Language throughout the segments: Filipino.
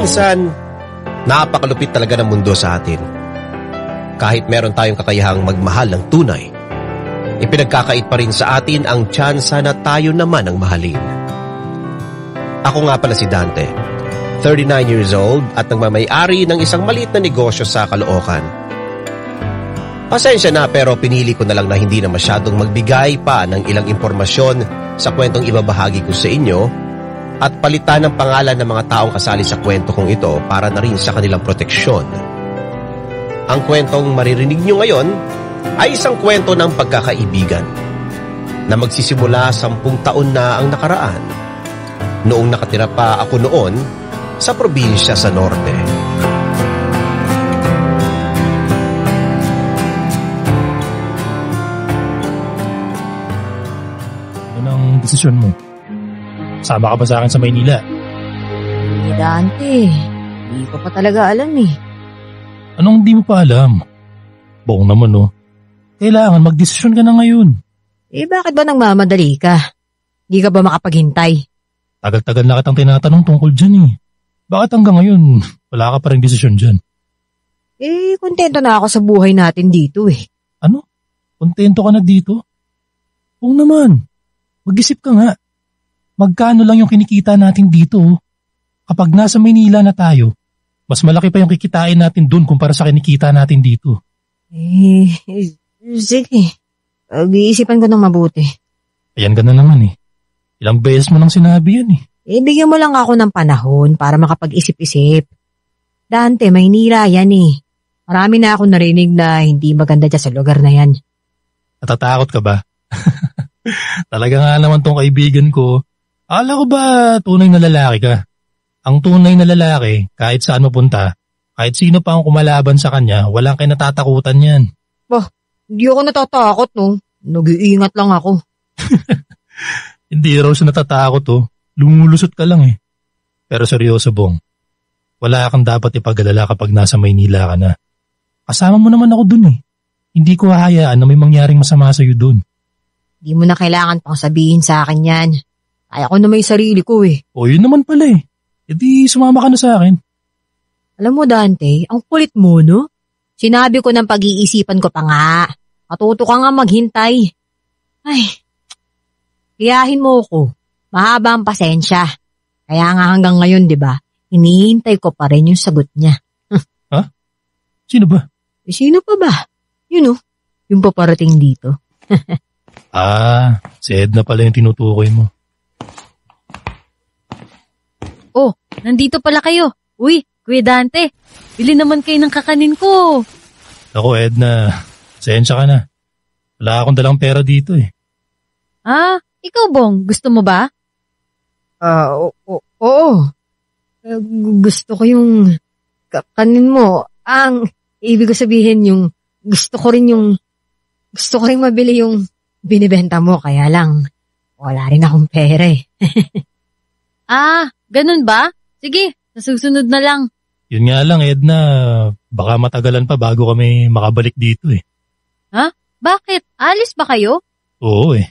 minsan, napakalupit talaga ng mundo sa atin. Kahit meron tayong kakayahang magmahal ng tunay, ipinagkakait pa rin sa atin ang tsansa na tayo naman ang mahalin. Ako nga pala si Dante, 39 years old at nagmamay-ari ng isang maliit na negosyo sa Caloocan. Pasensya na pero pinili ko na lang na hindi na masyadong magbigay pa ng ilang impormasyon sa kwentong ibabahagi ko sa inyo at palitan ng pangalan ng mga taong kasali sa kwento kong ito para na rin sa kanilang proteksyon. Ang kwentong maririnig nyo ngayon ay isang kwento ng pagkakaibigan na magsisimula 10 taon na ang nakaraan noong nakatira pa ako noon sa probinsya sa norte. Ano ang desisyon mo? Sama ka ba sa akin sa Maynila? Hindi, Dante. Hindi ko pa talaga alam eh. Anong hindi mo pa alam? Bong naman oh. Kailangan magdesisyon ka na ngayon. Eh bakit ba nagmamadali ka? Hindi ka ba makapaghintay? Tagal-tagal na kitang tinatanong tungkol dyan eh. Bakit hanggang ngayon wala ka pa rin desisyon dyan? Eh kontento na ako sa buhay natin dito eh. Ano? Kontento ka na dito? Bong naman. Mag-isip ka nga. Magkano lang yung kinikita natin dito oh. Kapag nasa Maynila na tayo, mas malaki pa yung kikitain natin dun kumpara sa kinikita natin dito. Sige. Pag-iisipan ko ng mabuti. Ayan ka na naman eh. Ilang beses mo nang sinabi yan eh. Bigyan mo lang ako ng panahon para makapag-isip-isip. Dante, Maynila yan eh. Marami na akong narinig na hindi maganda dyan sa lugar na yan. Natatakot ka ba? Talaga nga naman tong kaibigan ko. Akala ko ba tunay na lalaki ka? Ang tunay na lalaki, kahit saan mapunta, kahit sino pa ang kumalaban sa kanya, walang kayo natatakutan yan. Bah, hindi ako natatakot no. Nag-iingat lang ako. Hindi raw siya natatakot oh. Lumulusot ka lang eh. Pero seryoso Bong, wala kang dapat ipag-alala kapag nasa Maynila ka na. Kasama mo naman ako dun eh. Hindi ko hahayaan na may mangyaring masama sa'yo dun. Hindi mo na kailangan pang sabihin sa akin yan. Kaya ko na may sarili ko eh. O yun naman pala eh. E di sumama ka na sa akin. Alam mo Dante, ang kulit mo no? Sinabi ko ng pag-iisipan ko pa nga. Matuto ka nga maghintay. Ay, hiyahin mo ko. Mahaba ang pasensya. Kaya nga hanggang ngayon, di ba? Hinihintay ko pa rin yung sagot niya. Ha? Sino ba? Sino pa ba? Yun oh, yung paparating dito. Si Edna pala yung tinutukoy mo. Oh, nandito pala kayo. Uy, Kuya Dante, bili naman kayo ng kakanin ko. Ako Edna, pasensya ka na. Wala akong dalang pera dito eh. Ikaw Bong, gusto mo ba? Oo. Gusto ko yung kakanin mo. Ang ibig ko sabihin yung gusto ko rin mabili yung binibenta mo. Kaya lang, wala rin akong pera eh. Ganun ba? Sige, sa susunod na lang. Yun nga lang Edna, baka matagalan pa bago kami makabalik dito eh. Ha? Bakit? Alis ba kayo? Oo eh.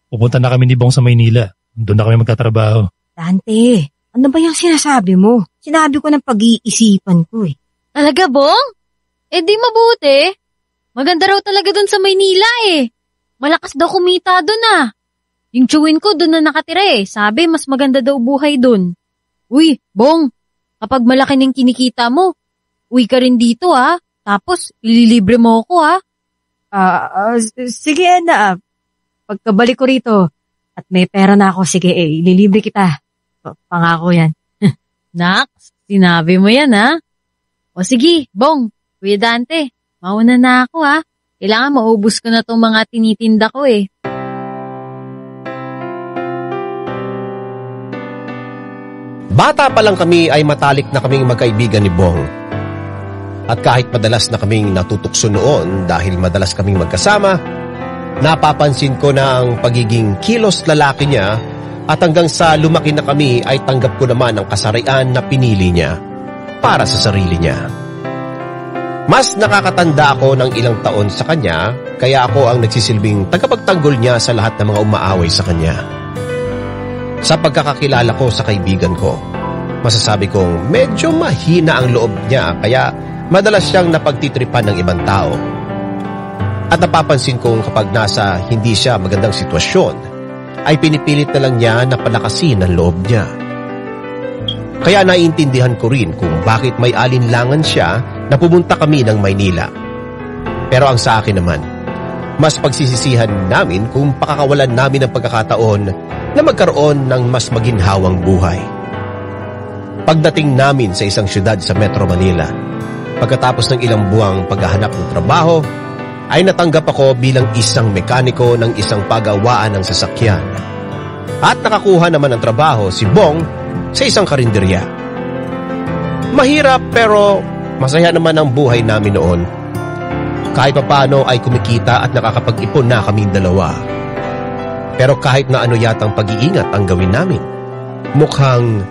Pupunta na kami ni Bong sa Maynila. Doon na kami magtatrabaho. Dante, ano ba yung sinasabi mo? Sinabi ko ng pag-iisipan ko eh. Talaga, Bong? Di mabuti. Maganda raw talaga dun sa Maynila eh. Malakas daw kumita dun Yung chewin ko dun na nakatira eh. Sabi, mas maganda daw buhay dun. Uy, Bong, kapag malaki ng kinikita mo, uwi ka rin dito Tapos, ililibre mo ako Sige na. Pagkabalik ko rito at may pera na ako, sige ililibre kita. Pangako yan. Nak, sinabi mo yan O sige, Bong, Kuya Dante, mauna na ako Kailangan maubos ko na tong mga tinitinda ko eh. Bata pa lang kami ay matalik na kaming magkaibigan ni Bong. At kahit madalas na kaming natutukso noon dahil madalas kaming magkasama, napapansin ko na ang pagiging kilos lalaki niya at hanggang sa lumaki na kami ay tanggap ko naman ang kasarian na pinili niya para sa sarili niya. Mas nakakatanda ako ng ilang taon sa kanya kaya ako ang nagsisilbing tagapagtanggol niya sa lahat ng mga umaaway sa kanya. Sa pagkakakilala ko sa kaibigan ko, masasabi kong medyo mahina ang loob niya kaya madalas siyang napagtitripan ng ibang tao. At napapansin kong kapag nasa hindi siya magandang sitwasyon, ay pinipilit na lang niya na palakasin ang loob niya. Kaya naiintindihan ko rin kung bakit may alinlangan siya na pumunta kami ng Maynila. Pero ang sa akin naman, mas pagsisisihan namin kung pakakawalan namin ang pagkakataon na magkaroon ng mas maginhawang buhay. Pagdating namin sa isang syudad sa Metro Manila, pagkatapos ng ilang buwang paghahanap ng trabaho, ay natanggap ako bilang isang mekaniko ng isang pagawaan ng sasakyan. At nakakuha naman ng trabaho si Bong sa isang karinderya. Mahirap pero masaya naman ang buhay namin noon. Kahit papaano ay kumikita at nakakapag-ipon na kaming dalawa. Pero kahit na ano yatang pag-iingat ang gawin namin, mukhang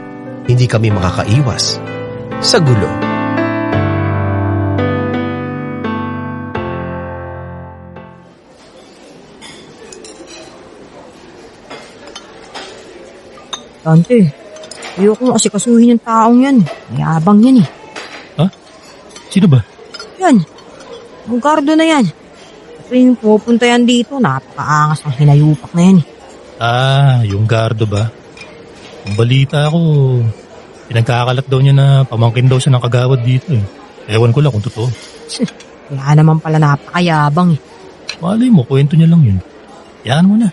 hindi kami makakaiwas sa gulo. Dante, ayoko asikasuhin yung taong yan. Mayabang yan eh. Ha? Sino ba? Yan. Ang gardo na yan. Kasi yung pupunta yan dito, napakaangas ng hinayupak na yan eh. Yung gardo ba? Ang balita ko, pinagkakalat daw niya na pamangkin daw siya ng kagawad dito eh. Ewan ko lang kung totoo. Kaya naman pala napakayabang eh. Malay mo, kwento niya lang yun. Yan mo na.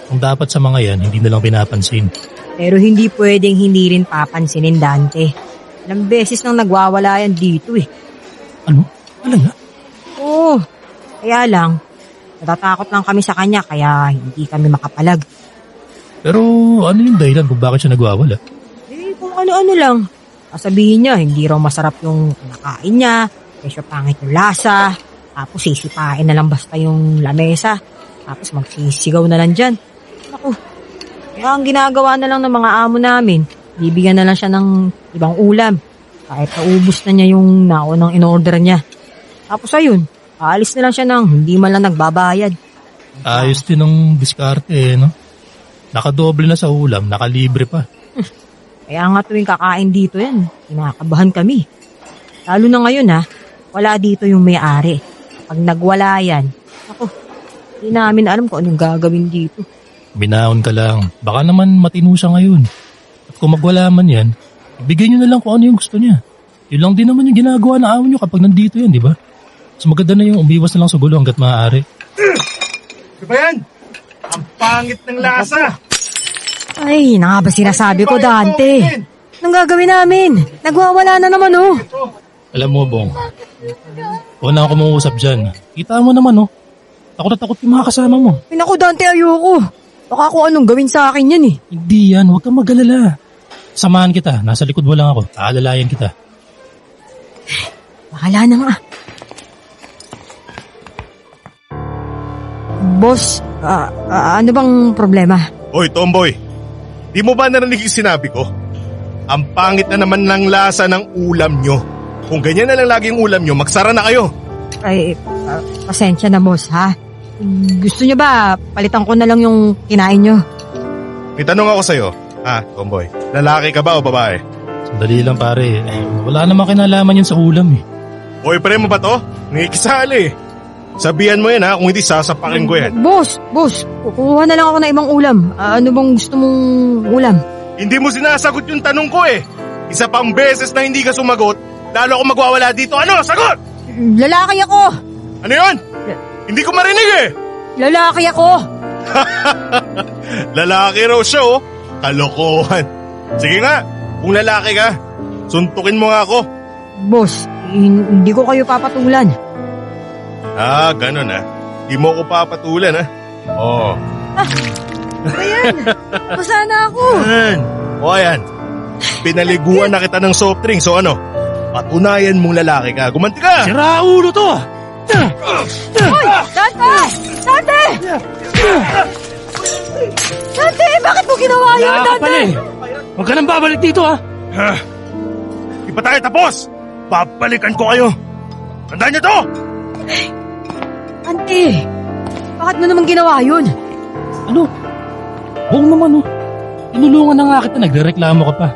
Kung dapat sa mga yan, hindi na lang pinapansin. Pero hindi pwedeng hindi rin papansinin, Dante. Ilang beses nang nagwawala yan dito eh. Ano? Talaga? Oo. Kaya lang, natatakot lang kami sa kanya kaya hindi kami makapalag. Pero ano yung dahilan kung bakit siya nagwawala? Kung ano-ano lang. Sasabihin niya, hindi raw masarap yung kinakain niya, kesyo pangit yung lasa, tapos sisipain na lang basta yung lamesa, tapos magsisigaw na lang dyan. Naku, kaya ang ginagawa na lang ng mga amo namin, bibigyan na lang siya ng ibang ulam, kahit naubos na niya yung naunang in-order niya. Tapos ayun, aalis na lang siya ng hindi man lang nagbabayad. Ayos din ang diskarte eh, no? Nakadoble na sa ulam, nakalibre pa. Kaya nga tuwing kakain dito yan, kinakabahan kami. Lalo na ngayon wala dito yung may-ari. Pag nagwala yan, ako, hindi namin alam kung anong gagawin dito. Binaon ka lang, baka naman matino siya ngayon. At kung magwala man yan, ibigay nyo na lang kung ano yung gusto niya. Yun lang din naman yung ginagawa na amo nyo kapag nandito yan, di ba? Mas maganda na yung umiwas na lang sa gulo hanggat maaari. Di ba yan? Ang pangit ng lasa! Ay, na nga ba sinasabi ko, Dante? Anong gagawin namin? Nagwawala na naman, oh. Alam mo, Bong, una ako kumuusap dyan. Kita mo naman, oh. Takot na takot yung mga kasama mo. Ay, naku, Dante, ayoko. Baka kung anong gawin sa akin yan, eh. Hindi yan, huwag kang mag-alala. Samahan kita, nasa likod mo lang ako. Aalalayan kita. Bahala na nga. Boss, ano bang problema? Hoy, Tomboy. Di mo ba narinig yung sinabi ko? Ang pangit na naman ng lasa ng ulam nyo. Kung ganyan na lang lagi yung ulam nyo, magsara na kayo. Ay, pasensya na, boss, ha? Gusto niyo ba palitan ko na lang yung kinain nyo? May tanong ako sa'yo. Tomboy, lalaki ka ba o babae? Sandali lang, pare. Wala namang kinalaman yun sa ulam, eh. Boyfriend mo ba to? Nakikisali eh. Sabihan mo yan kung hindi sasapakin ko yan. Boss, kukuha na lang ako ng ibang ulam. Ano bang gusto mong ulam? Hindi mo sinasagot yung tanong ko eh. Isa pang beses na hindi ka sumagot, lalo ako magwawala dito. Ano? Sagot! Lalaki ako! Ano yun? Hindi ko marinig eh. Lalaki ako! Lalaki raw siya oh. Kalokohan. Sige nga, kung lalaki ka, suntukin mo nga ako. Boss, hindi ko kayo papatulan. Ganun Di mo ko papatulan Oo. Ayan, basa na ako. Ayan. Pinaliguan na kita ng soft drink. So ano? Patunayan mong lalaki ka. Gumanti ka! Sira ulo to! Hoy! Dante! Dante! Dante, bakit mo ginawa yun, Dante? Huwag ka nang babalik dito, ha? Di pa tayo tapos! Babalikan ko kayo! Tandaan niyo to! Dante, bakit mo naman ginawa yun? Ano? Huwag naman, oh. Tinulungan na nga kita, nagrereklamo ka pa.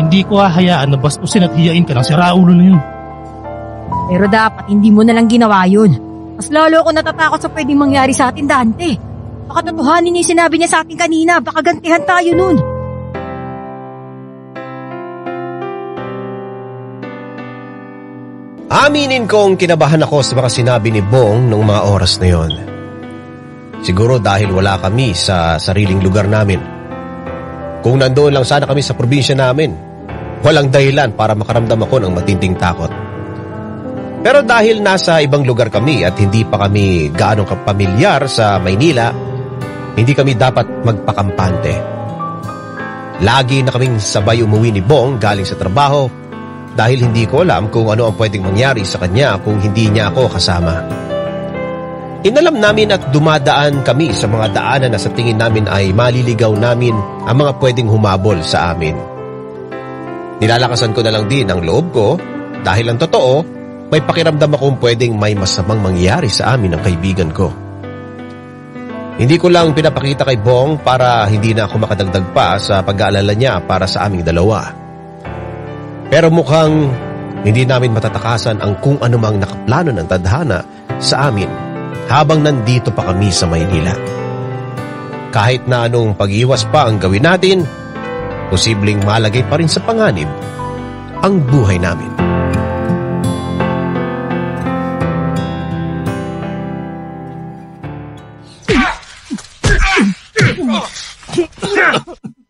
Hindi ko hahayaan na bastusin at hiyain ka ng siraulo na yun. Pero dapat hindi mo na lang ginawa yun. Mas lalo ako natatakot sa pwedeng mangyari sa atin, Dante. Baka totohanin niya yung sinabi niya sa atin kanina. Baka gantihan tayo nun. Aminin kong kinabahan ako sa mga sinabi ni Bong nung mga oras na yon. Siguro dahil wala kami sa sariling lugar namin. Kung nandoon lang sana kami sa probinsya namin, walang dahilan para makaramdam ako ng matinding takot. Pero dahil nasa ibang lugar kami at hindi pa kami gaano kapamilyar sa Maynila, hindi kami dapat magpakampante. Lagi na kaming sabay umuwi ni Bong galing sa trabaho dahil hindi ko alam kung ano ang pwedeng mangyari sa kanya kung hindi niya ako kasama. Inalam namin at dumadaan kami sa mga daanan na sa tingin namin ay maliligaw namin ang mga pwedeng humabol sa amin. Nilalakasan ko na lang din ang loob ko dahil ang totoo, may pakiramdam akong pwedeng may masamang mangyari sa amin ng kaibigan ko. Hindi ko lang pinapakita kay Bong para hindi na ako makadagdag pa sa pag-aalala niya para sa aming dalawa. Pero mukhang hindi namin matatakasan ang kung anumang nakaplano ng tadhana sa amin habang nandito pa kami sa Maynila. Kahit na anong pag-iwas pa ang gawin natin, posibleng malagay pa rin sa panganib ang buhay namin.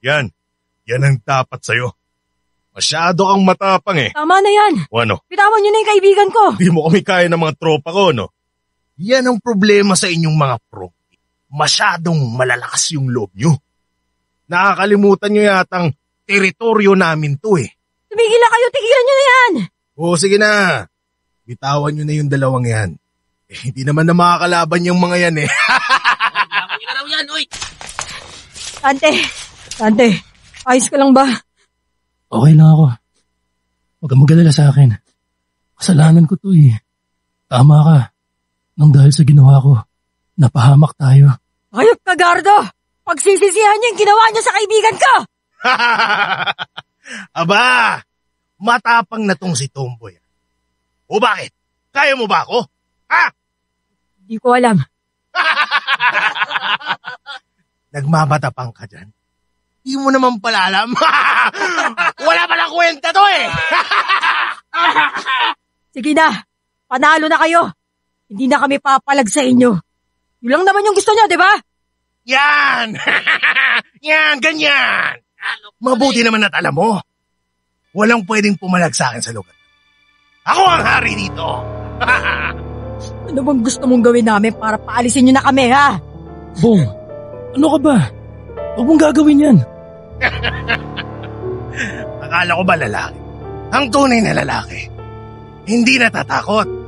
Yan ang dapat sa'yo. Masyado kang matapang eh. Tama na yan. O ano? Bitawan niyo na yung kaibigan ko. Hindi mo kami kaya ng mga tropa ko, no? Yan ang problema sa inyong mga pro. Masyadong malalakas yung loob nyo. Nakakalimutan nyo yatang teritoryo namin to eh. Tumigil na kayo, tigilan niyo na yan. Oo, sige na. Bitawan nyo na yung dalawang yan. Hindi naman na makakalaban yung mga yan eh. Dante, ayos ka lang ba? Okay lang ako. Huwag kang mag-alala sa akin. Kasalanan ko to eh. Tama ka. Nang dahil sa ginawa ko, napahamak tayo. Ayop ka, Gardo! Pagsisisihan niyo yung ginawa niyo sa kaibigan ko! Aba, matapang na tong si Tomboy. O bakit? Kaya mo ba ako? Ha? Hindi ko alam. Nagmamatapang ka dyan? Di mo naman pala alam. Wala palang kwenta to eh. Sige na, panalo na kayo. Hindi na kami papalag sa inyo. Yun lang naman yung gusto niyo, di ba? Yan! Yan, ganyan! Mabuti naman at alam mo. Walang pwedeng pumalag sa akin sa lugar. Ako ang hari dito. Ano bang gusto mong gawin namin para paalisin niyo na kami, ha? Bong, ano ka ba? Huwag mong gagawin yan. Akala ko ba lalaki? Ang tunay na lalaki, hindi natatakot.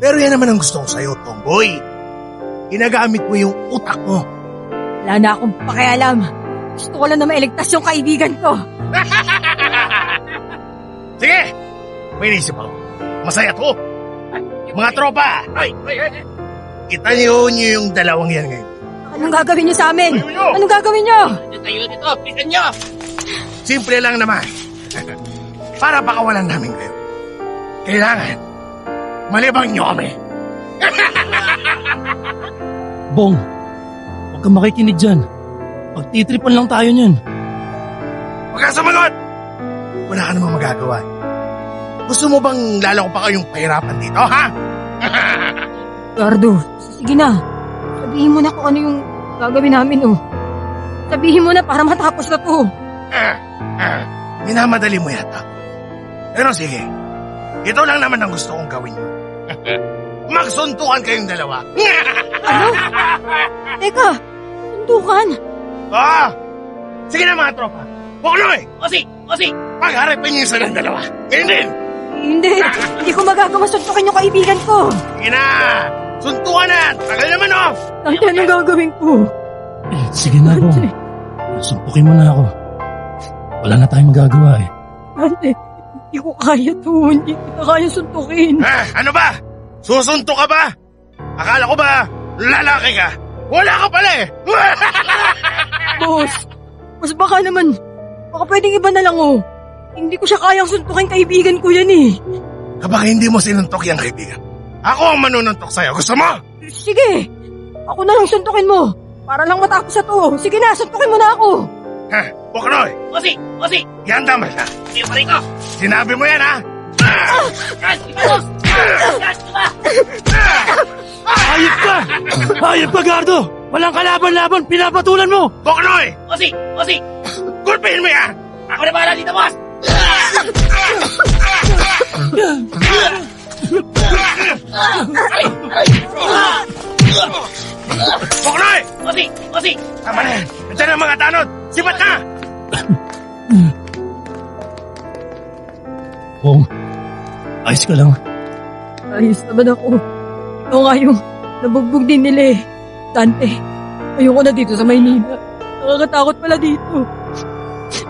Pero yan naman ang gusto ko sa'yo, Tomboy. Ginagamit mo yung utak mo. Wala na akong pakialam. Gusto ko lang na mailigtas yung kaibigan ko. Sige, may naisip ako. Masaya to. Mga tropa, kita niyo yung dalawang yan ngayon. Anong gagawin niyo sa amin? Anong gagawin niyo? Tayo dito, pisan niyo! Simple lang naman. Para pakawalan namin kayo. Kailangan, malibang niyo kami. Bong, huwag kang makikinig dyan. Pagtitripan lang tayo niyan. Huwag kang sumagot! Wala ka namang magagawa. Gusto mo bang lalo ko pa kayong pahirapan dito, ha? Gardo, sige na. Sabihin mo na kung ano yung gagawin namin, oh. Sabihin mo na para matapos na to. Minamadali mo yata. Pero sige, ito lang naman ang gusto kong gawin nyo. Magsuntukan kayong dalawa. Ano? Teka, suntukan. Sige na mga tropa. Bukloy! Osi! Pagharapin niyo sa ng dalawa. Ngayon din! Hindi ko magagawa suntukan yung kaibigan ko. Sige na! Suntukan na! Tagal naman, oh! Tante, anong gagawin ko? Sige na, Bong. Sumpukin mo na ako. Wala na tayong magagawa eh. Tante, hindi ko kaya to. Hindi kita kaya suntukin. Ano ba? Susuntok ka ba? Akala ko ba lalaki ka? Wala ka pala eh! Boss, baka naman Baka pwedeng iba na lang oh. Hindi ko siya kayang suntukin, kaibigan ko yan eh. Kapag hindi mo sinuntok yung kaibigan, ako ang manununtok sa'yo. Gusto mo? Sige, ako na lang suntukin mo. Para lang matapos sa to. Sige na, suntukin mo na ako. Ha? Buknoy! Bossing! Bossing! Yan tama na. Hindi pa rin ko! Sinabi mo yan, ha? Yan! Boss! Yan! Diba? Hayop ka! Hayop ka, Gardo! Walang kalaban-laban, pinapatulan mo! Buknoy! Bossing! Bossing! Gulpihin mo yan! Ako na bahala dito, boss! Buknoy! Bossing! Bossing! Tama na yan. Nandiyan ang mga tanod. Sipat na! Bong, ayos ka lang. Ayos naman ako. Ito nga yung nabugbog din nila eh. Dante, ayoko na dito sa Maynila. Nakakatakot pala dito.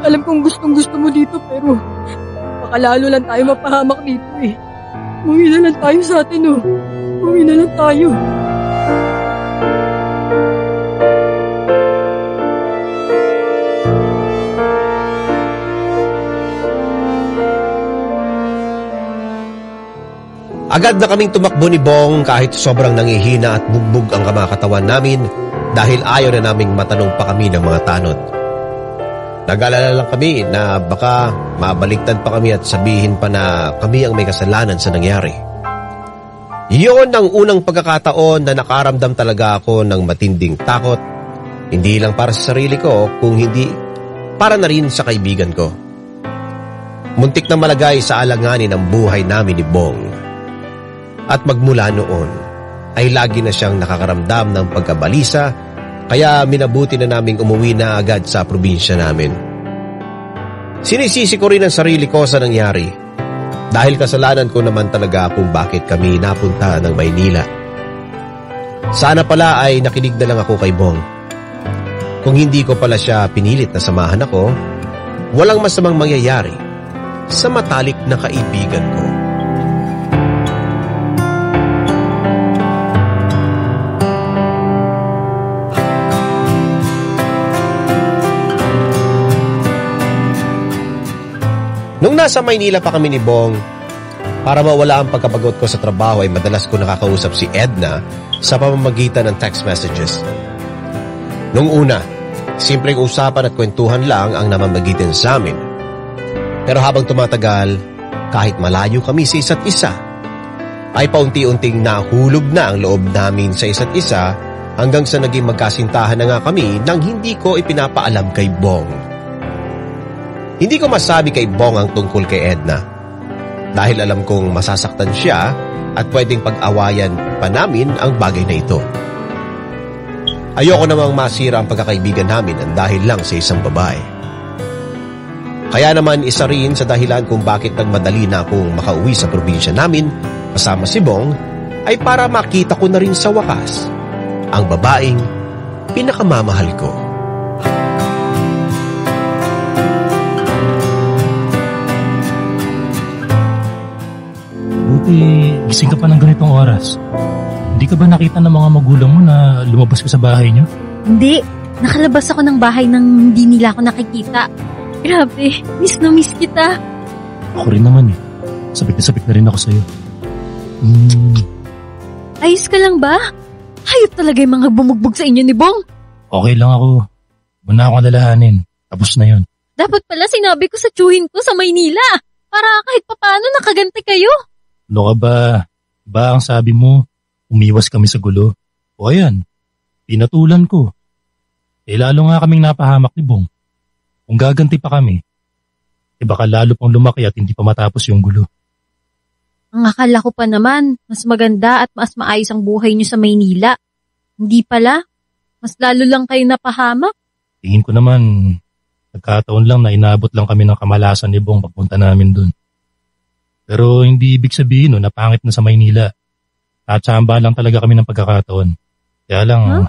Alam kong gustong-gusto mo dito pero baka lalo lang tayo mapahamak dito eh. Umuwi na lang tayo sa atin oh. Umuwi na lang tayo. Agad na kaming tumakbo ni Bong kahit sobrang nangihina at bugbog ang kamakatawan namin dahil ayaw na naming matanong pa kami ng mga tanod. Nag-alala lang kami na baka mabaliktad pa kami at sabihin pa na kami ang may kasalanan sa nangyari. Iyon ang unang pagkakataon na nakaramdam talaga ako ng matinding takot, hindi lang para sa sarili ko kung hindi para na rin sa kaibigan ko. Muntik na malagay sa alanganin ang buhay namin ni Bong. At magmula noon ay lagi na siyang nakakaramdam ng pagkabalisa kaya minabuti na naming umuwi na agad sa probinsya namin. Sinisisi ko rin ang sarili ko sa nangyari dahil kasalanan ko naman talaga kung bakit kami napunta ng Maynila. Sana pala ay nakinig na lang ako kay Bong. Kung hindi ko pala siya pinilit na samahan ako, walang masamang mangyayari sa matalik na kaibigan ko. Nung nasa Maynila pa kami ni Bong, para mawala ang pagkapagod ko sa trabaho ay madalas ko nakakausap si Edna sa pamamagitan ng text messages. Nung una, simpleng usapan at kwentuhan lang ang namamagitan sa amin. Pero habang tumatagal, kahit malayo kami sa isa't isa, ay paunti-unting nahulog na ang loob namin sa isa't isa hanggang sa naging magkasintahan na nga kami nang hindi ko ipinapaalam kay Bong. Hindi ko masabi kay Bong ang tungkol kay Edna dahil alam kong masasaktan siya at pwedeng pag-awayan pa namin ang bagay na ito. Ayoko namang masira ang pagkakaibigan namin ang dahil lang sa isang babae. Kaya naman isa rin sa dahilan kung bakit nagmadali na akong makauwi sa probinsya namin kasama si Bong ay para makita ko na rin sa wakas ang babaeng pinakamamahal ko. Buti gising ka pa ng ganitong oras. Hindi ka ba nakita ng mga magulang mo na lumabas ka sa bahay niyo? Hindi. Nakalabas ako ng bahay nang hindi nila ako nakikita. Grabe, miss na miss kita. Ako rin naman eh. Sabik na rin ako sa'yo. Ayos ka lang ba? Hayop talaga yung mga bumugbog sa inyo ni Bong. Okay lang ako. Muna akong alalahanin. Tapos na yon. Dapat pala sinabi ko sa tiyuhin ko sa Maynila. Para kahit papaano nakaganti kayo. Ano ka ba? Ba ang sabi mo, umiwas kami sa gulo? O ayan, pinatulan ko. Lalo nga kaming napahamak ni Bong. Kung gaganti pa kami, baka lalo pang lumaki at hindi pa matapos yung gulo. Ang akala ko pa naman, mas maganda at mas maayos ang buhay niyo sa Maynila. Hindi pala, mas lalo lang kayo napahamak. Tingin ko naman, nagkataon lang na inabot lang kami ng kamalasan ni Bong pagpunta namin dun. Pero hindi ibig sabihin na pangit na sa Maynila. At samba lang talaga kami ng pagkakataon. Kaya lang,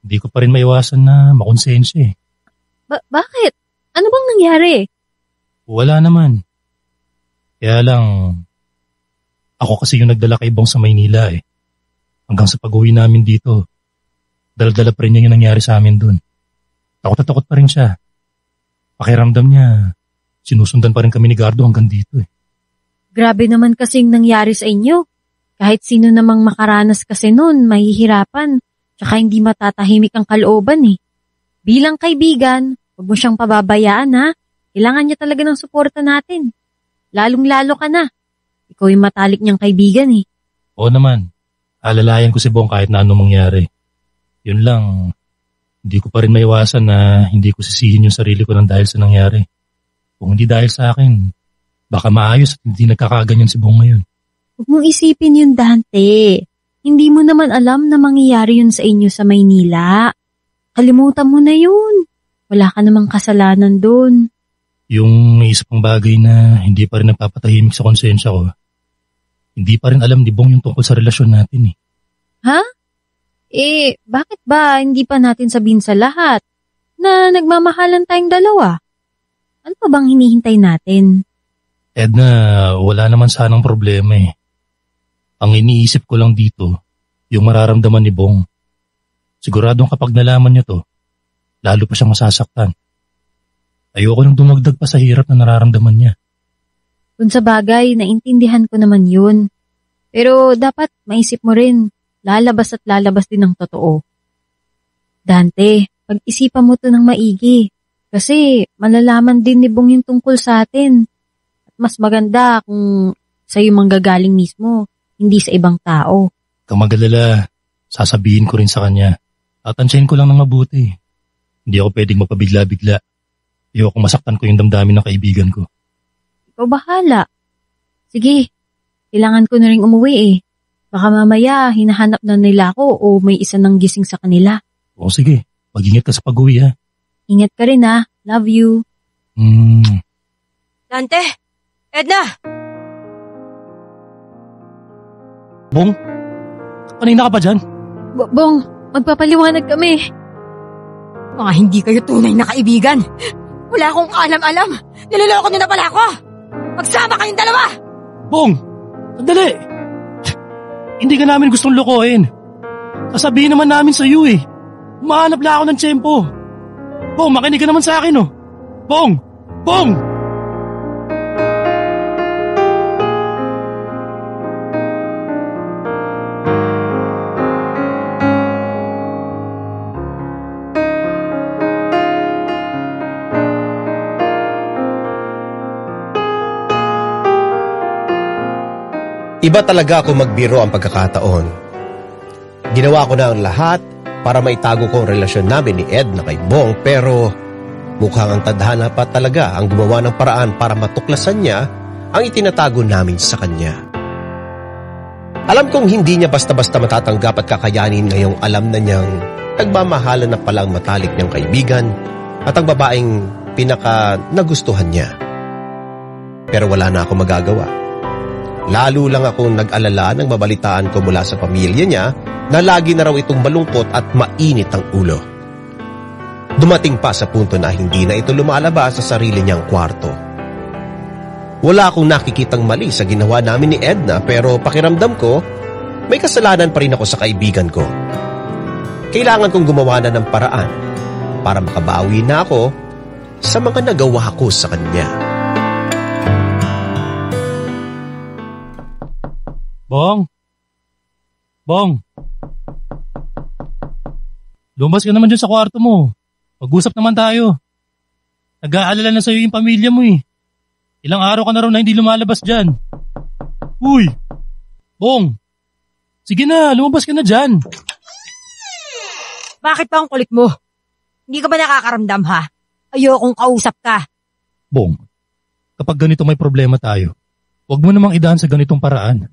hindi ko pa rin maiwasan na makonsensya eh. Bakit? Ano bang nangyari? Wala naman. Kaya lang, ako kasi yung nagdala kay Bong sa Maynila eh. Hanggang sa pag-uwi namin dito, dala-dala pa rin niya yung nangyari sa amin dun. Takot na takot pa rin siya. Pakiramdam niya, sinusundan pa rin kami ni Gardo hanggang dito eh. Grabe naman kasing nangyari sa inyo. Kahit sino namang makaranas kasi nun, mahihirapan. Tsaka hindi matatahimik ang kalooban eh. Bilang kaibigan, huwag mo siyang pababayaan ha. Kailangan niya talaga ng suporta natin. Lalong-lalo ka na. Ikaw yung matalik niyang kaibigan eh. Oo naman, alalayan ko si Bong kahit na anong mangyari. Yun lang, hindi ko pa rin maiwasan na hindi ko sisihin yung sarili ko ng dahil sa nangyari. Kung hindi dahil sa akin, baka maayos at hindi nagkakaganyan si Bong ngayon. Huwag mong isipin yun, Dante. Hindi mo naman alam na mangyayari yun sa inyo sa Maynila. Kalimutan mo na yun. Wala ka namang kasalanan doon. Yung may isa pang bagay na hindi pa rin nagpapatahimik sa konsensya ko, hindi pa rin alam ni Bong yung tungkol sa relasyon natin eh. Ha? Bakit ba hindi pa natin sabihin sa lahat na nagmamahalan tayong dalawa? Ano pa bang hinihintay natin? Edna, wala naman sanang problema eh. Ang iniisip ko lang dito, yung mararamdaman ni Bong. Siguradong kapag nalaman niya to, lalo pa siyang masasaktan. Ayoko nang dumagdag pa sa hirap na nararamdaman niya. Kung sa bagay, naintindihan ko naman yun. Pero dapat maisip mo rin, lalabas at lalabas din ng totoo. Dante, pag-isipan mo to ng maigi. Kasi malalaman din ni Bong yung tungkol sa atin. At mas maganda kung sa'yo manggagaling mismo, hindi sa ibang tao. Kung mag-alala, sasabihin ko rin sa kanya. Tatansiyahin ko lang ng mabuti. Hindi ako pwedeng mapabigla-bigla. Ayoko masaktan ko yung damdamin ng kaibigan ko. Ikaw bahala. Sige, kailangan ko na rin umuwi eh. Baka mamaya hinahanap na nila ako o may isa nang gising sa kanila. Oo sige, mag-ingat ka sa pag-uwi ha. Ingat ka rin ha. Love you. Dante! Edna! Bong, kanina ka pa dyan? Bong, magpapaliwanag kami. Mga hindi kayo tunay na kaibigan. Wala akong kaalam-alam. Niloloko niyo na pala ako. Magsama kayong dalawa! Bong, sandali! Hindi ka namin gustong lokohin. Sasabihin naman namin sa iyo eh. Umahanap lang ako ng tiyempo. Bong, makinig ka naman sa akin oh. Bong! Bong! Iba talaga ako magbiro ang pagkakataon. Ginawa ko na ang lahat para maitago ko ang relasyon namin ni Ed na kay Bong, pero mukhang ang tadhana pa talaga ang gumawa ng paraan para matuklasan niya ang itinatago namin sa kanya. Alam kong hindi niya basta-basta matatanggap at kakayanin ngayong alam na niyang nagmamahalan na palang matalik niyang kaibigan at ang babaeng pinaka nagustuhan niya. Pero wala na ako magagawa. Lalo lang akong nag-alala nang mabalitaan ko mula sa pamilya niya na lagi na raw itong malungkot at mainit ang ulo. Dumating pa sa punto na hindi na ito lumalabas sa sarili niyang kwarto. Wala akong nakikitang mali sa ginawa namin ni Edna, pero pakiramdam ko, may kasalanan pa rin ako sa kaibigan ko. Kailangan kong gumawa na ng paraan para makabawi na ako sa mga nagawa ko sa kanya. Bong! Bong! Lumabas ka naman dyan sa kwarto mo. Mag-usap naman tayo. Nag-aalala na sa'yo yung pamilya mo eh. Ilang araw ka na raw na hindi lumalabas dyan. Uy! Bong! Sige na, lumabas ka na dyan. Bakit pa ang kulit mo? Hindi ka ba nakakaramdam ha? Ayokong kausap ka. Bong, kapag ganito may problema tayo, huwag mo namang idaan sa ganitong paraan.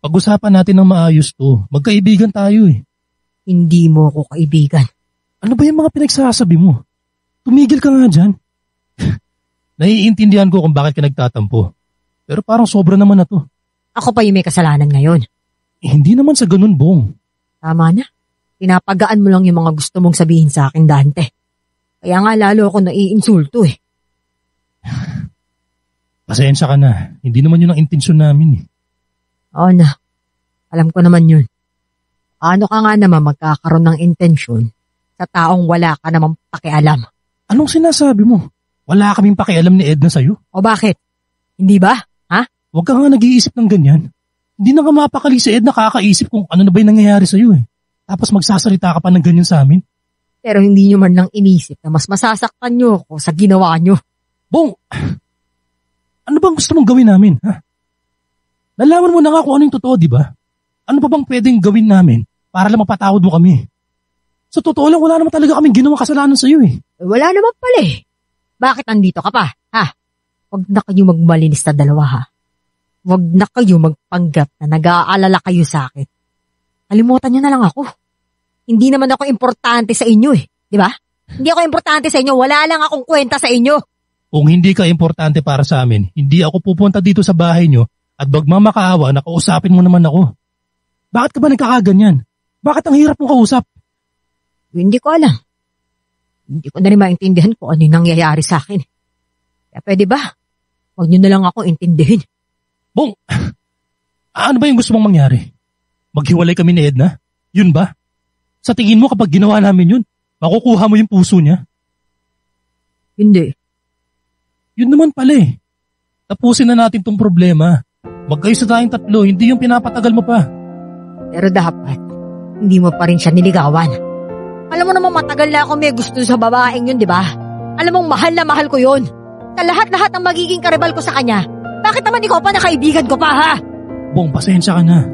Pag-usapan natin ng maayos to. Magkaibigan tayo eh. Hindi mo ako kaibigan. Ano ba yung mga pinagsasabi mo? Tumigil ka nga dyan. Naiintindihan ko kung bakit ka nagtatampo. Pero parang sobra naman na to. Ako pa yung may kasalanan ngayon. Hindi naman sa ganun, Bong. Tama na. Pinapagaan mo lang yung mga gusto mong sabihin sa akin, Dante. Kaya nga lalo ako naiinsulto eh. Pasensya ka na. Hindi naman yun ang intensyon namin eh. Oo na. Alam ko naman yun. Ano ka nga naman magkakaroon ng intensyon sa taong wala ka namang pakialam? Anong sinasabi mo? Wala kaming pakialam ni Edna sa'yo. O bakit? Hindi ba? Huwag ka nga nag-iisip ng ganyan. Hindi na nga mapakali si Edna kakaisip kung ano na ba yung nangyayari sa'yo eh. Tapos magsasalita ka pa ng ganyan sa amin. Pero hindi nyo man lang inisip na mas masasaktan nyo ako sa ginawa nyo. Bong, ano bang gusto mong gawin namin? Ha? Nalaman mo na nga kung ano yung totoo, di ba? Ano pa bang pwedeng gawin namin para lang mapatawad mo kami? Sa totoo lang, wala naman talaga kaming ginawang kasalanan sa'yo eh. Wala naman pala eh. Bakit nandito ka pa? Huwag na kayo magmalinis na dalawa ha. Huwag na kayo magpanggap na nag-aalala kayo sa akin. Kalimutan nyo na lang ako. Hindi naman ako importante sa inyo eh. Di ba? Hindi ako importante sa inyo. Wala lang akong kwenta sa inyo. Kung hindi ka importante para sa amin, hindi ako pupunta dito sa bahay nyo at magmamakaawa na kausapin mo naman ako. Bakit ka ba nagkakaganyan? Bakit ang hirap mong kausap? Hindi ko alam. Hindi ko na rin maintindihan kung ano yung nangyayari sa akin. Kaya pwede ba? Huwag nyo na lang ako intindihin. Bong, ano ba yung gusto mong mangyari? Maghiwalay kami ni Edna? Yun ba? Sa tingin mo kapag ginawa namin yun, makukuha mo yung puso niya? Hindi. Yun naman pala eh. Tapusin na natin tong problema. Magkayos na tayong tatlo, hindi yung pinapatagal mo pa. Pero dapat, hindi mo pa rin siya niligawan. Alam mo namang matagal na ako may gusto sa babaeng yun, di ba? Alam mong mahal na mahal ko yun. Sa lahat-lahat ng magiging karibal ko sa kanya. Bakit naman ikaw pa na kaibigan ko pa, ha? Bong, pasensya ka na.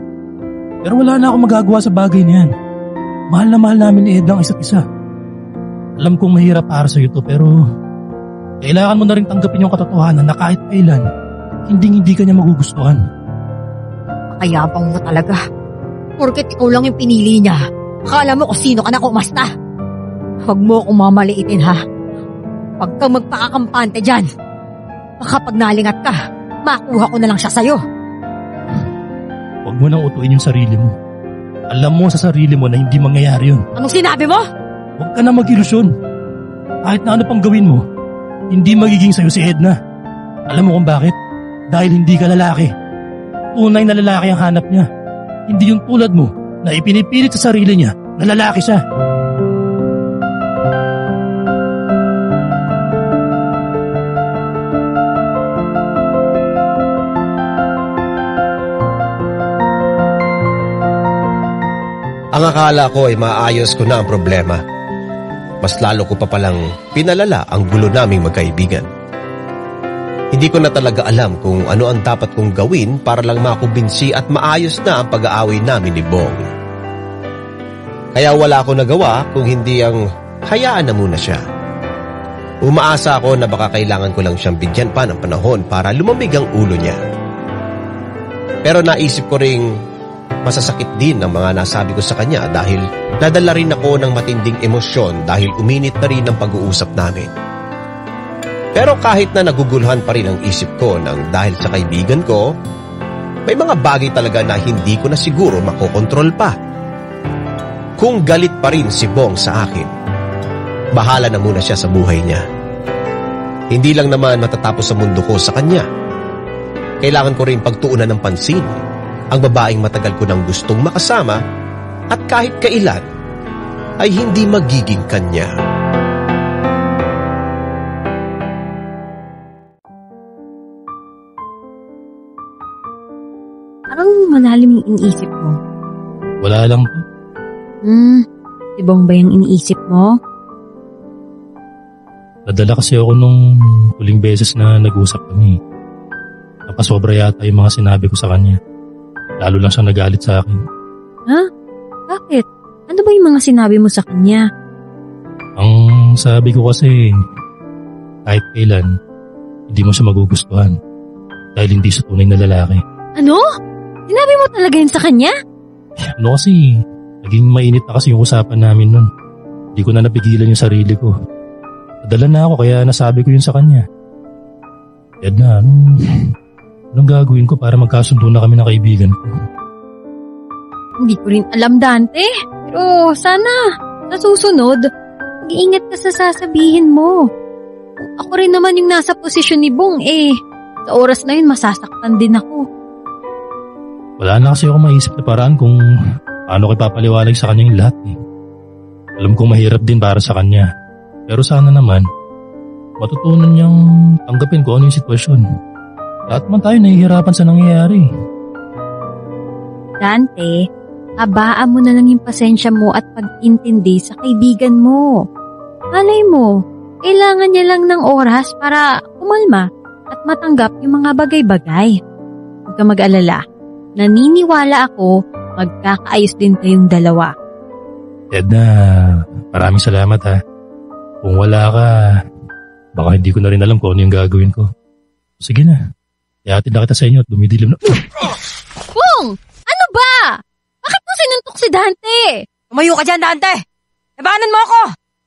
Pero wala na akong magagawa sa bagay na yan. Mahal na mahal namin ni Edna ang isa't isa. Alam kong mahirap para sa'yo to, pero kailangan mo na rin tanggapin yung katotohanan na kahit kailan, hindi ka niya magugustuhan. Makayabang mo talaga. Porket ikaw lang yung pinili niya. Akala mo kung sino ka na kumasta. Huwag mo akong mamaliitin, ha? Huwag kang magpakakampante dyan. Baka pag nalingat ka, makuha ko na lang siya sa'yo. Huwag mo nang utuin yung sarili mo. Alam mo sa sarili mo na hindi mangyayari yun. Anong sinabi mo? Huwag ka na mag-ilusyon. Kahit na ano pang gawin mo, hindi magiging sa'yo si Edna. Alam mo kung bakit? Dahil hindi ka lalaki. Tunay na lalaki ang hanap niya. Hindi yung tulad mo na ipinipilit sa sarili niya na lalaki siya. Ang akala ko ay maayos ko na ang problema. Mas lalo ko pa palang pinalala ang gulo naming magkaibigan. Hindi ko na talaga alam kung ano ang dapat kong gawin para lang makumbinsi at maayos na ang pag-aaway namin ni Bong. Kaya wala ako nagawa kung hindi ang hayaan na muna siya. Umaasa ako na baka kailangan ko lang siyang bigyan pa ng panahon para lumamig ang ulo niya. Pero naisip ko ring masasakit din ang mga nasabi ko sa kanya dahil nadala rin ako ng matinding emosyon dahil uminit na rin ang pag-uusap namin. Pero kahit na naguguluhan pa rin ang isip ko nang dahil sa kaibigan ko, may mga bagay talaga na hindi ko na siguro makokontrol pa. Kung galit pa rin si Bong sa akin, bahala na muna siya sa buhay niya. Hindi lang naman matatapos sa mundo ko sa kanya. Kailangan ko rin pagtuunan ng pansin ang babaeng matagal ko nang gustong makasama at kahit kailan ay hindi magiging kanya. Parang malalim yung iniisip mo. Wala lang to. Si Bong ba yung iniisip mo? Nadala kasi ako nung huling beses na nag-usap kami. Napasobra yata yung mga sinabi ko sa kanya. Lalo lang siyang nagalit sa akin. Ha? Bakit? Ano ba yung mga sinabi mo sa kanya? Ang sabi ko kasi, kahit kailan, hindi mo siya magugustuhan. Dahil hindi siya tunay na lalaki. Ano? Sinabi mo talaga yun sa kanya? Ano kasi, naging mainit na kasi yung usapan namin nun. Hindi ko na napigilan yung sarili ko. Nadala na ako kaya nasabi ko yun sa kanya. Edna, anong gagawin ko para magkasundo na kami ng kaibigan ko? Hindi ko rin alam, Dante. Pero sana, sa susunod, mag-iingat ka sa sasabihin mo. Kung ako rin naman yung nasa posisyon ni Bong, sa oras na yun masasaktan din ako. Wala na kasi ako maisip na paraan kung paano ko ipapaliwanag sa kanya yung lahat. Alam kong mahirap din para sa kanya. Pero sana naman, matutunan niyang tanggapin kung ano yung sitwasyon. Lahat man tayo nahihirapan sa nangyayari. Dante, abaan mo na lang yung pasensya mo at pag-intindi sa kaibigan mo. Malay mo, kailangan niya lang ng oras para kumalma at matanggap yung mga bagay-bagay. Huwag ka mag-alala. Naniniwala ako, magkakaayos din kayong dalawa. Edna, maraming salamat ha. Kung wala ka, baka hindi ko na rin alam kung ano yung gagawin ko. Sige na, ihatid na kita sa inyo at dumidilim na. Bong! Ano ba? Bakit mo sinuntok si Dante? Tumayo ka dyan, Dante! Labanan mo ako!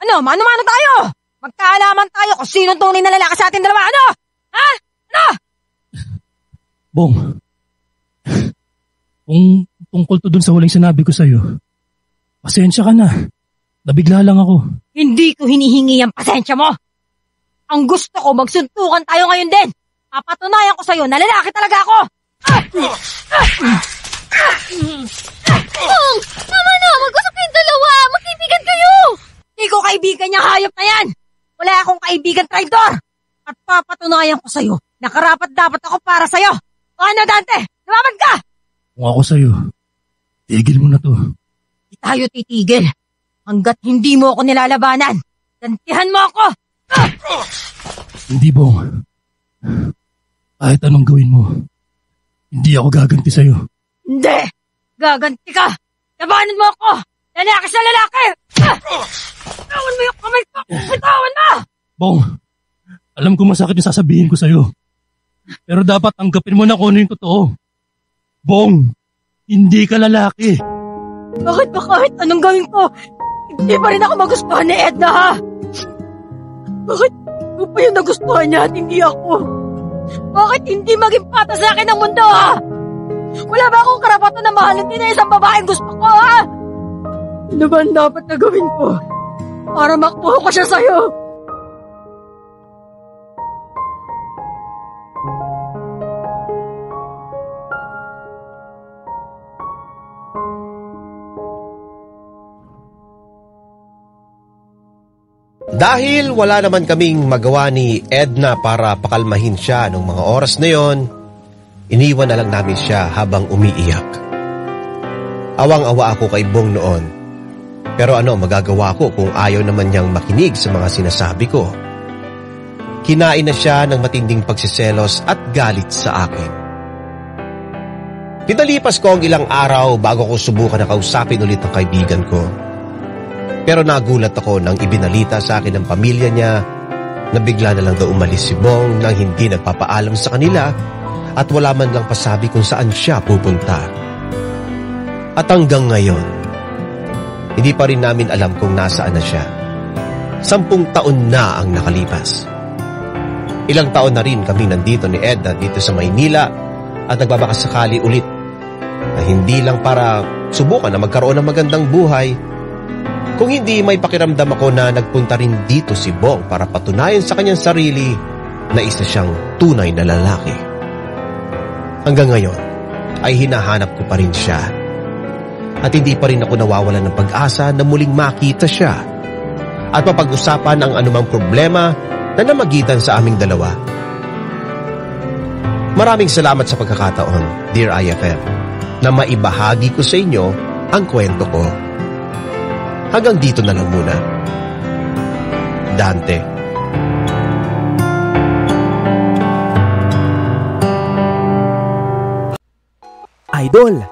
Ano, mano-mano tayo! Magkaalaman tayo kung sinong tunay na lalaki sa ating dalawa, ano? Ha? Ano? Bong, kung tungkol to dun sa huling sinabi ko sa'yo, pasensya ka na. Nabigla lang ako. Hindi ko hinihingi ang pasensya mo! Ang gusto ko, magsuntukan tayo ngayon din! Papatunayan ko sa'yo na lalaki talaga ako! Bong! Tama na! Mag-usap kayong dalawa! Magkaibigan kayo! Hindi ko kaibigan niyang hayop na yan! Wala akong kaibigan traidor! At papatunayan ko sa'yo na karapat-dapat ako para sa'yo! O ano, Dante? Lumabad ka! Kung ako sa'yo, tigil mo na to. Hindi tayo titigil hanggat hindi mo ako nilalabanan. Gantihan mo ako! Hindi, Bong. Kahit anong gawin mo, hindi ako gaganti sa'yo. Hindi! Gaganti ka! Labanan mo ako! Lalaki sa lalaki! Bitawan mo yung kamay ko! Bitawan mo! Bong, alam ko masakit yung sasabihin ko sa'yo. Pero dapat tanggapin mo na kung ano yung totoo. Bong, hindi ka lalaki. Bakit ba kahit anong gawin ko, hindi pa rin ako magustuhan ni Edna, ha? Bakit ko pa yung nagustuhan niya at hindi ako? Bakit hindi maging patas sa akin ang mundo, ha? Wala ba akong karapatan na mahalin din na isang babaeng gusto ko, ha? Ano ba ang dapat na gawin ko para makuha ko siya sa'yo? Dahil wala naman kaming magawa ni Edna para pakalmahin siya nung mga oras na yon, iniwan na lang namin siya habang umiiyak. Awang-awa ako kay Bong noon. Pero ano magagawa ko kung ayaw naman niyang makinig sa mga sinasabi ko? Kinain na siya ng matinding pagsiselos at galit sa akin. Pinalipas ko ang ilang araw bago ko subukan na kausapin ulit ang kaibigan ko. Pero nagulat ako nang ibinalita sa akin ng pamilya niya na bigla na lang daw umalis si Bong nang hindi nagpapaalam sa kanila at wala man lang pasabi kung saan siya pupunta. At hanggang ngayon, hindi pa rin namin alam kung nasaan na siya. 10 taon na ang nakalipas. Ilang taon na rin kami nandito ni Edna dito sa Maynila at nagbabakasakali ulit na hindi lang para subukan na magkaroon ng magandang buhay, kung hindi may pakiramdam ako na nagpunta rin dito si Bong para patunayan sa kanyang sarili na isa siyang tunay na lalaki. Hanggang ngayon ay hinahanap ko pa rin siya. At hindi pa rin ako nawawalan ng pag-asa na muling makita siya at mapag-usapan ang anumang problema na namagitan sa aming dalawa. Maraming salamat sa pagkakataon, Dear IFM, na maibahagi ko sa inyo ang kwento ko. Hanggang dito na lang muna. Dante. Idol,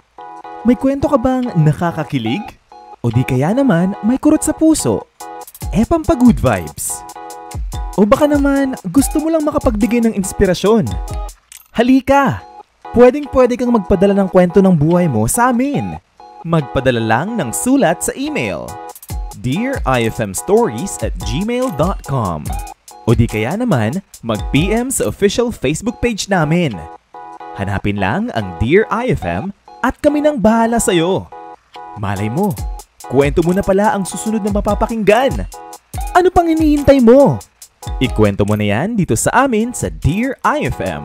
may kwento ka bang nakakakilig? O di kaya naman may kurot sa puso? Pampagood vibes. O baka naman gusto mo lang makapagbigay ng inspirasyon? Halika! Pwedeng-pwede kang magpadala ng kwento ng buhay mo sa amin. Magpadala lang ng sulat sa email dearifmstories@gmail.com o di kaya naman mag-PM sa official Facebook page namin. Hanapin lang ang Dear IFM at kami nang bahala sa'yo. Malay mo, kwento mo na pala ang susunod na mapapakinggan. Ano pang hinihintay mo? Ikwento mo na yan dito sa amin sa Dear IFM,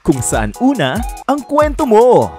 kung saan una ang kwento mo.